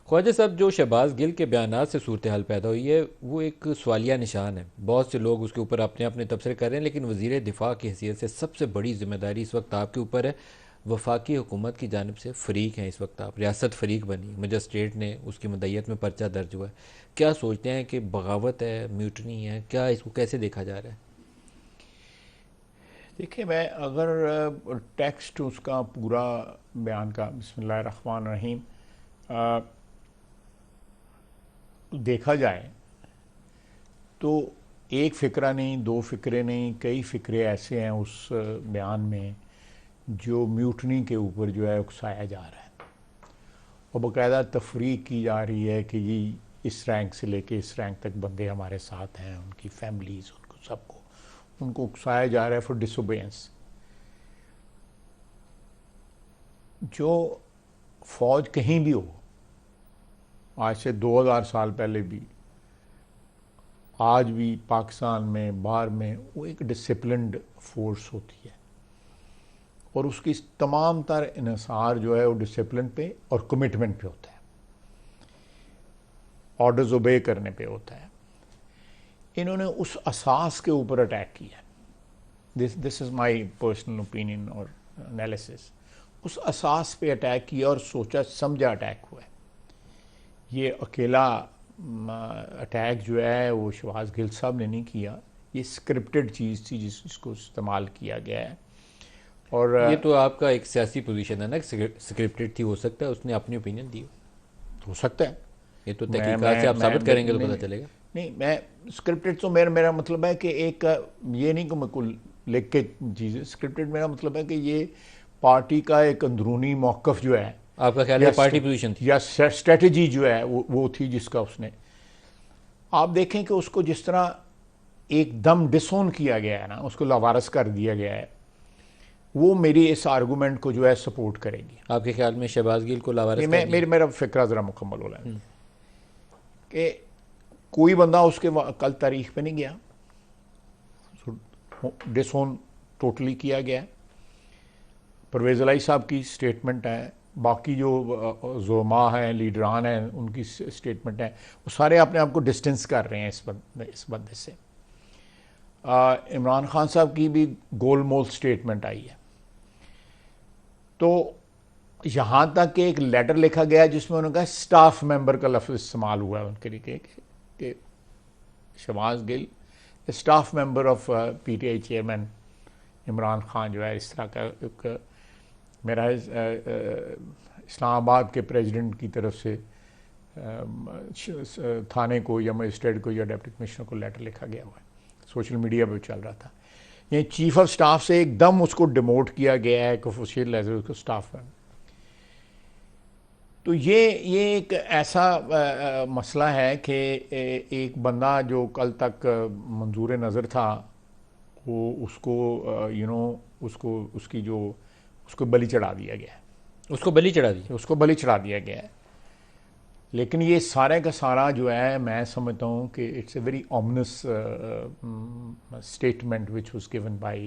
ख्वाजा साहब, जो शहबाज गिल के बयानात से सूरत हाल पैदा हुई है वो एक सवालिया निशान है। बहुत से लोग उसके ऊपर अपने अपने तबसरे कर रहे हैं, लेकिन वज़ीर दिफा की हैसियत से सबसे बड़ी जिम्मेदारी इस वक्त आपके ऊपर है। वफाकी हुकूमत की जानब से फ़रीक हैं, इस वक्त आप रियासत फ़रीक बनी, मजिस्ट्रेट ने उसकी मदयत में पर्चा दर्ज हुआ है। क्या सोचते हैं कि बगावत है, म्यूटनी है, क्या इसको कैसे देखा जा रहा है? देखिए, मैं अगर टेक्स्ट उसका पूरा बयान का बिस्मिल्लाहिर्रहमानिर्रहीम देखा जाए तो एक फ़िक्रा नहीं, दो फ़िक्रे नहीं, कई फ़िक्रे ऐसे हैं उस बयान में जो म्यूटनी के ऊपर जो है उकसाया जा रहा है और बाकायदा तफरीक की जा रही है कि ये इस रैंक से लेके इस रैंक तक बंदे हमारे साथ हैं, उनकी फैमिलीज़, उनको सबको उनको उकसाया जा रहा है फॉर डिसोबेंस। जो फ़ौज कहीं भी हो, आज से 2000 साल पहले भी, आज भी पाकिस्तान में, बाहर में, वो एक डिसिप्लिन्ड फोर्स होती है और उसकी तमाम तर इन्हिसार जो है वो डिसिप्लिन पे और कमिटमेंट पे होता है, ऑर्डर्स ओबे करने पे होता है। इन्होंने उस असास के ऊपर अटैक किया। This is my personal opinion और एनालिसिस। उस असास पे अटैक किया और सोचा समझा अटैक हुआ है। ये अकेला अटैक जो है वो शहबाज गिल साहब ने नहीं किया, ये स्क्रिप्टेड चीज़ थी जिसको इस्तेमाल किया गया है। और ये तो आपका एक सियासी पोजीशन है ना, स्क्रिप्टेड थी, हो सकता है उसने अपनी ओपिनियन दी हो। हो सकता है। ये तो मैं तहकीकात से मैं आप मैं साबित करेंगे तो नहीं पता नहीं चलेगा। नहीं, मैं स्क्रिप्टेड तो मेरा मतलब है कि एक ये नहीं कि मैं कुल लिख के चीज़ें, स्क्रिप्टेड मेरा मतलब है कि ये पार्टी का एक अंदरूनी मौक़िफ़ जो है आपका ख्याल है या ये पार्टी पोजीशन थी? या स्ट्रेटजी जो है वो थी जिसका उसने, आप देखें कि उसको जिस तरह एकदम डिसोन किया गया है ना, उसको लावारस कर दिया गया है, वो मेरी इस आर्गूमेंट को जो है सपोर्ट करेगी। आपके ख्याल में शहबाज गिल को नहीं, लावारिस कर मैं दिया? मेरा फ़िक्रा ज़रा मुकम्मल हो रहा है कि कोई बंदा उसके कल तारीख पे नहीं गया, डिसोन टोटली किया गया है। परवेज़ इलाही साहब की स्टेटमेंट है, बाकी जो ज़ुलमा हैं, लीडरान हैं, उनकी स्टेटमेंट है, वो सारे अपने आप को डिस्टेंस कर रहे हैं इस बंदे से। इमरान खान साहब की भी गोलमोल स्टेटमेंट आई है। तो यहाँ तक कि एक लेटर लिखा गया जिसमें उन्होंने कहा स्टाफ मेंबर का लफ्ज़ इस्तेमाल हुआ है उनके लिए कि Shahbaz Gill staff member of PTI chairman Imran Khan जो है, इस तरह का एक मेरा इस्लामाबाद के प्रेसिडेंट की तरफ से थाने को या मजिस्ट्रेट को या डिप्टी कमिश्नर को लेटर लिखा गया हुआ है, सोशल मीडिया पे चल रहा था। ये चीफ ऑफ स्टाफ से एकदम उसको डिमोट किया गया है, एक ऑफिशियल एज उसको स्टाफ में। तो ये एक ऐसा मसला है कि एक बंदा जो कल तक मंजूर नज़र था, वो उसको उसको उसकी जो उसको बलि चढ़ा दिया गया है, उसको बलि चढ़ा दी? उसको बलि चढ़ा दिया गया है। लेकिन ये सारे का सारा जो है, मैं समझता हूँ कि it's a very ominous statement which was given bye